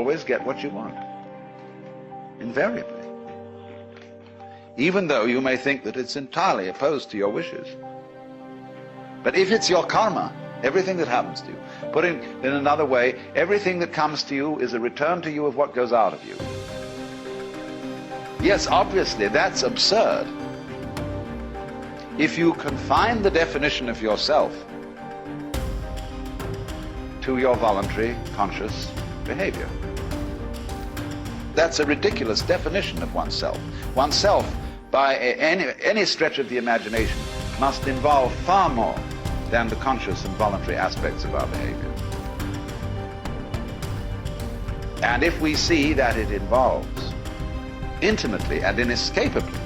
always get what you want. Invariably. Even though you may think that it's entirely opposed to your wishes. But if it's your karma, everything that happens to you, put in another way, everything that comes to you is a return to you of what goes out of you. Yes, obviously, that's absurd. If you confine the definition of yourself to your voluntary, conscious behavior. That's a ridiculous definition of oneself. Oneself, by any stretch of the imagination, must involve far more than the conscious and voluntary aspects of our behavior. And if we see that it involves intimately and inescapably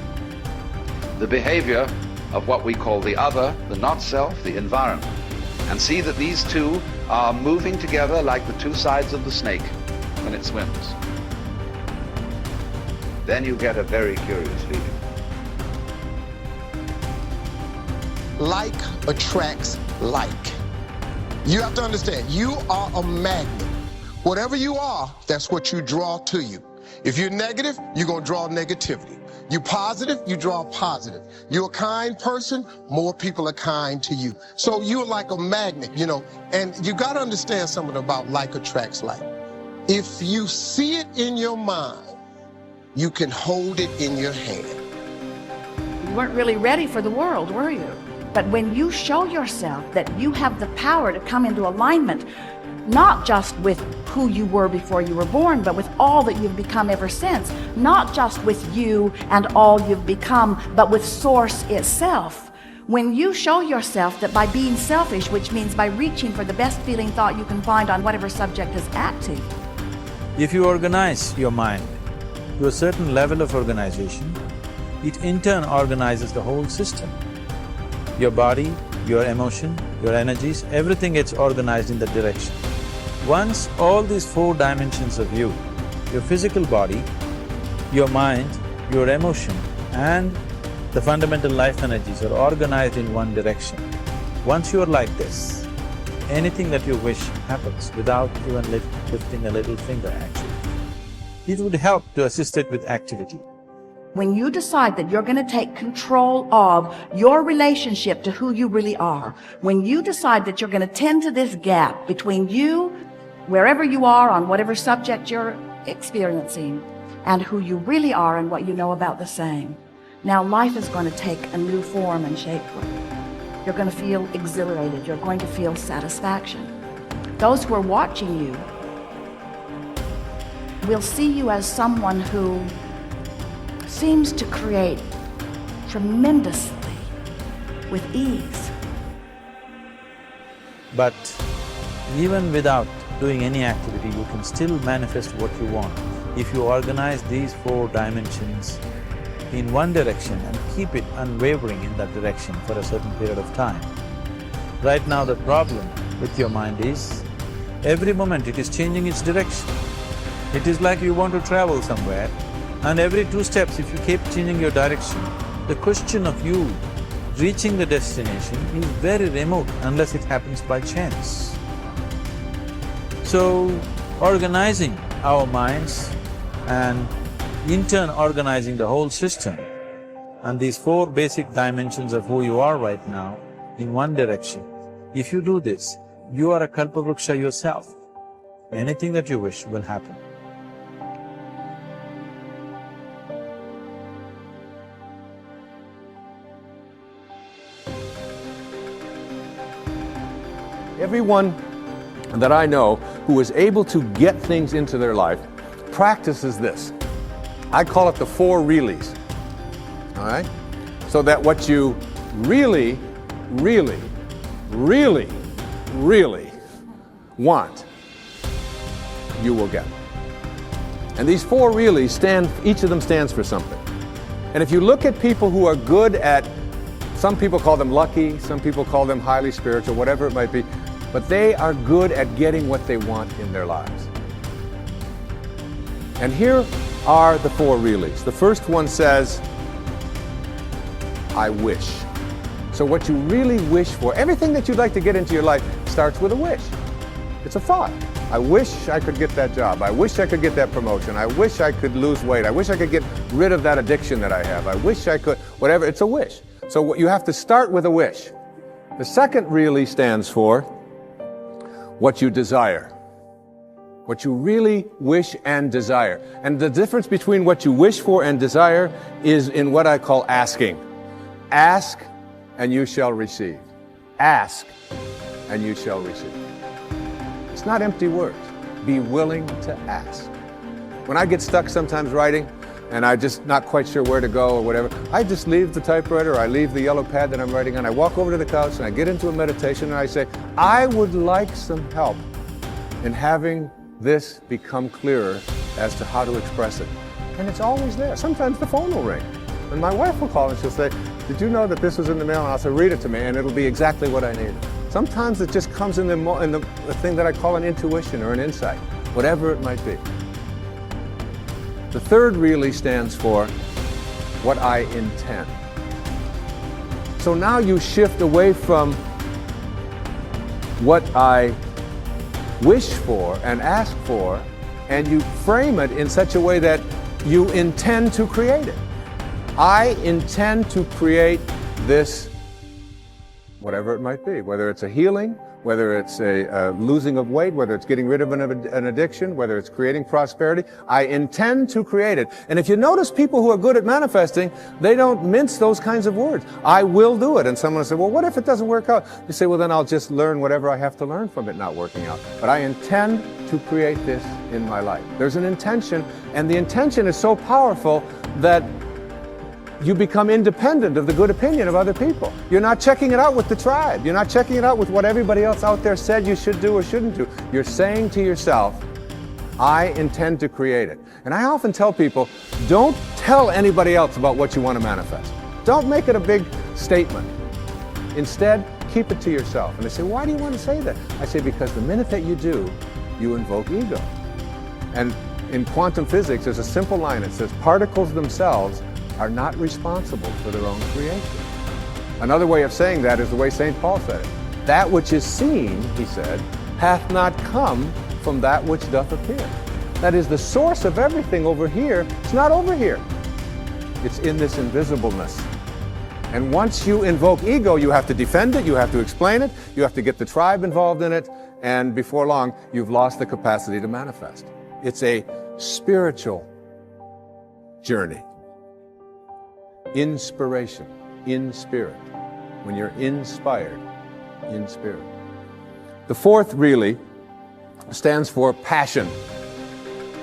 the behavior of what we call the other, the not self, the environment, and see that these two are moving together like the two sides of the snake when it swims, then you get a very curious feeling. Like attracts like. You have to understand, you are a magnet. Whatever you are, that's what you draw to you. If you're negative, you're going to draw negativity. You're positive, you draw positive. You're a kind person, more people are kind to you. So you're like a magnet, you know, and you got to understand something about like attracts like. If you see it in your mind, you can hold it in your hand. You weren't really ready for the world, were you? But when you show yourself that you have the power to come into alignment, not just with who you were before you were born, but with all that you've become ever since, not just with you and all you've become, but with Source itself. When you show yourself that by being selfish, which means by reaching for the best feeling thought you can find on whatever subject is active. If you organize your mind to a certain level of organization, it in turn organizes the whole system. Your body, your emotion, your energies, everything gets organized in that direction. Once all these four dimensions of you, your physical body, your mind, your emotion and the fundamental life energies are organized in one direction. Once you are like this, anything that you wish happens without even lifting a little finger actually. It would help to assist it with activity. When you decide that you're going to take control of your relationship to who you really are, when you decide that you're going to tend to this gap between you, wherever you are on whatever subject you're experiencing, and who you really are and what you know about the same, now life is going to take a new form and shape for you. You're going to feel exhilarated. You're going to feel satisfaction. Those who are watching you will see you as someone who seems to create tremendously with ease. But even without doing any activity, you can still manifest what you want if you organize these four dimensions in one direction and keep it unwavering in that direction for a certain period of time. Right now the problem with your mind is, every moment it is changing its direction. It is like you want to travel somewhere, and every 2 steps if you keep changing your direction, the question of you reaching the destination is very remote unless it happens by chance. So, organizing our minds and in turn organizing the whole system and these four basic dimensions of who you are right now in one direction, if you do this, you are a kalpavruksha yourself. Anything that you wish will happen. Everyone that I know who is able to get things into their life practices this. I call it the 4 reallys, all right? So that what you really, really, really, really want, you will get. And these 4 reallys each of them stands for something. And if you look at people who are good at, some people call them lucky, some people call them highly spiritual, whatever it might be, but they are good at getting what they want in their lives. And here are the 4 reallys. The first one says, I wish. So what you really wish for, everything that you'd like to get into your life starts with a wish. It's a thought. I wish I could get that job. I wish I could get that promotion. I wish I could lose weight. I wish I could get rid of that addiction that I have. I wish I could, whatever. It's a wish. So you have to start with a wish. The second really stands for what you desire. What you really wish and desire. And the difference between what you wish for and desire is in what I call asking. Ask and you shall receive. Ask and you shall receive. It's not empty words. Be willing to ask. When I get stuck sometimes writing and I'm just not quite sure where to go or whatever, I just leave the typewriter, or I leave the yellow pad that I'm writing on, I walk over to the couch and I get into a meditation and I say, I would like some help in having this become clearer as to how to express it. And it's always there. Sometimes the phone will ring and my wife will call and she'll say, did you know that this was in the mail? And I'll say, read it to me, and it'll be exactly what I need. Sometimes it just comes in the thing that I call an intuition or an insight, whatever it might be. The third really stands for what I intend. So now you shift away from what I wish for and ask for, and you frame it in such a way that you intend to create it. I intend to create this, whatever it might be, whether it's a healing, whether it's a losing of weight, whether it's getting rid of an addiction, whether it's creating prosperity. I intend to create it. And if you notice people who are good at manifesting, they don't mince those kinds of words. I will do it. And someone will say, well, what if it doesn't work out? You say, well, then I'll just learn whatever I have to learn from it not working out. But I intend to create this in my life. There's an intention, and the intention is so powerful that you become independent of the good opinion of other people. You're not checking it out with the tribe. You're not checking it out with what everybody else out there said you should do or shouldn't do. You're saying to yourself, I intend to create it. And I often tell people, don't tell anybody else about what you want to manifest. Don't make it a big statement. Instead, keep it to yourself. And they say, why do you want to say that? I say, because the minute that you do, you invoke ego. And in quantum physics, there's a simple line that says, particles themselves are not responsible for their own creation. Another way of saying that is the way St. Paul said it. That which is seen, he said, hath not come from that which doth appear. That is, the source of everything over here, it's not over here. It's in this invisibleness. And once you invoke ego, you have to defend it, you have to explain it, you have to get the tribe involved in it, and before long, you've lost the capacity to manifest. It's a spiritual journey. Inspiration, in spirit. When you're inspired, in spirit. The fourth really stands for passion.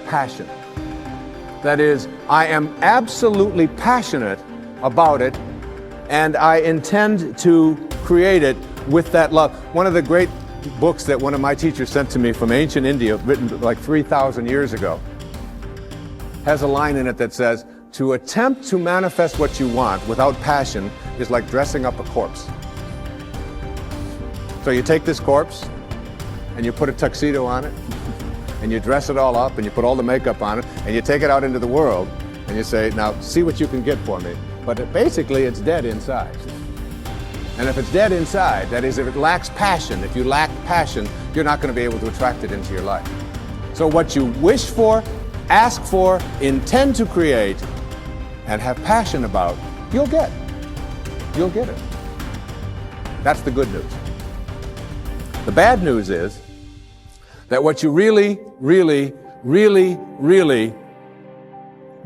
Passion. That is, I am absolutely passionate about it, and I intend to create it with that love. One of the great books that one of my teachers sent to me from ancient India, written like 3,000 years ago, has a line in it that says, to attempt to manifest what you want without passion is like dressing up a corpse. So you take this corpse and you put a tuxedo on it and you dress it all up and you put all the makeup on it and you take it out into the world and you say, now see what you can get for me. But basically it's dead inside. And if it's dead inside, that is, if it lacks passion, if you lack passion, you're not going to be able to attract it into your life. So what you wish for, ask for, intend to create, and have passion about, you'll get. You'll get it. That's the good news. The bad news is that what you really, really, really, really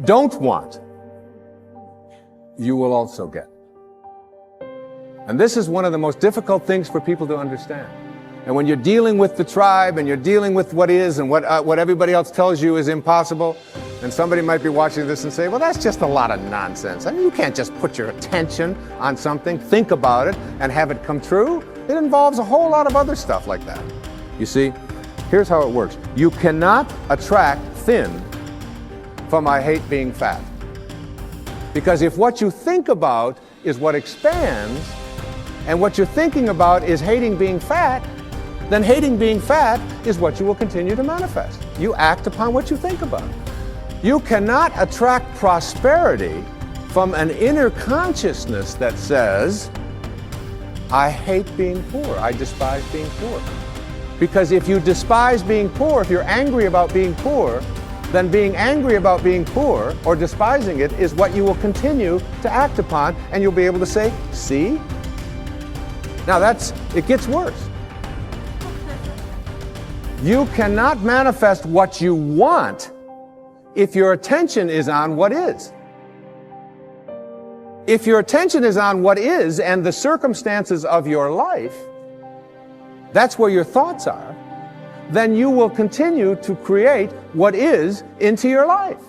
don't want, you will also get. And this is one of the most difficult things for people to understand. And when you're dealing with the tribe and you're dealing with what is and what everybody else tells you is impossible, and somebody might be watching this and say, well, that's just a lot of nonsense. I mean, you can't just put your attention on something, think about it, and have it come true. It involves a whole lot of other stuff like that. You see, here's how it works. You cannot attract thin from I hate being fat. Because if what you think about is what expands, and what you're thinking about is hating being fat, then hating being fat is what you will continue to manifest. You act upon what you think about. You cannot attract prosperity from an inner consciousness that says, I hate being poor, I despise being poor. Because if you despise being poor, if you're angry about being poor, then being angry about being poor or despising it is what you will continue to act upon, and you'll be able to say, see? Now it gets worse. You cannot manifest what you want if your attention is on what is. If your attention is on what is and the circumstances of your life, that's where your thoughts are, then you will continue to create what is into your life.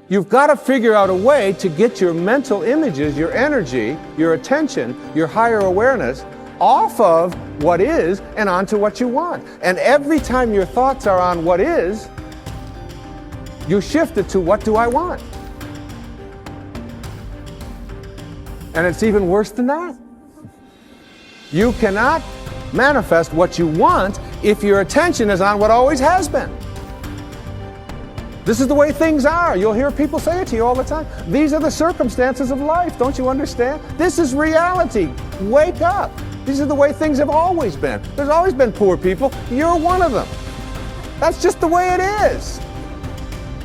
You've got to figure out a way to get your mental images, your energy, your attention, your higher awareness off of what is and onto what you want. And every time your thoughts are on what is, you shift it to what do I want? And it's even worse than that. You cannot manifest what you want if your attention is on what always has been. This is the way things are. You'll hear people say it to you all the time. These are the circumstances of life. Don't you understand? This is reality. Wake up. These are the way things have always been. There's always been poor people. You're one of them. That's just the way it is.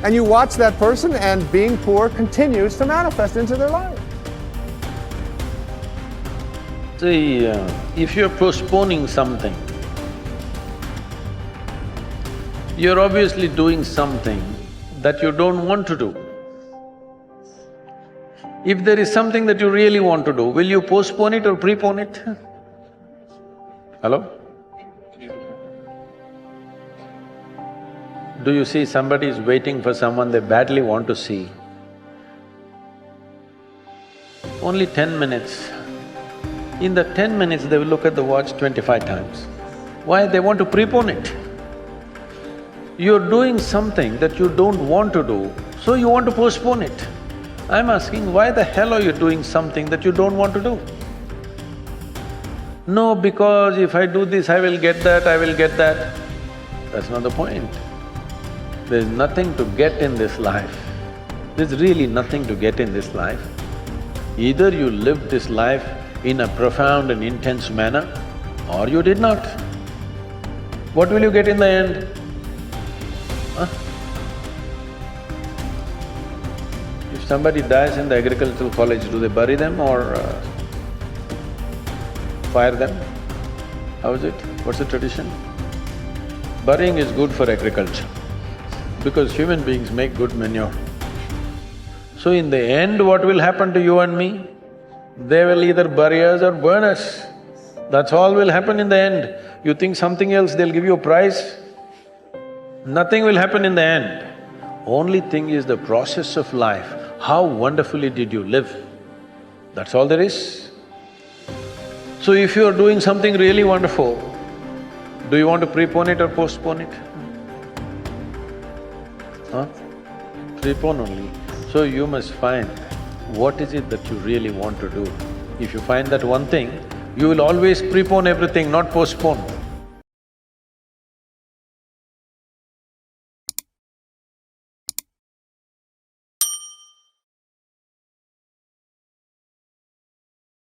And you watch that person, and being poor continues to manifest into their life. See, if you're postponing something, you're obviously doing something that you don't want to do. If there is something that you really want to do, will you postpone it or prepone it? Hello? Do you see somebody is waiting for someone they badly want to see? Only 10 minutes. In the 10 minutes, they will look at the watch 25 times. Why? They want to prepone it. You're doing something that you don't want to do, so you want to postpone it. I'm asking, why the hell are you doing something that you don't want to do? No, because if I do this, I will get that, I will get that. That's not the point. There's nothing to get in this life. There's really nothing to get in this life. Either you lived this life in a profound and intense manner, or you did not. What will you get in the end? Huh? If somebody dies in the agricultural college, do they bury them or fire them? How is it? What's the tradition? Burying is good for agriculture because human beings make good manure. So in the end, what will happen to you and me? They will either bury us or burn us. That's all will happen in the end. You think something else, they'll give you a prize? Nothing will happen in the end. Only thing is the process of life. How wonderfully did you live? That's all there is. So if you are doing something really wonderful, do you want to prepone it or postpone it? Huh? Prepone only. So you must find what is it that you really want to do. If you find that one thing, you will always prepone everything, not postpone.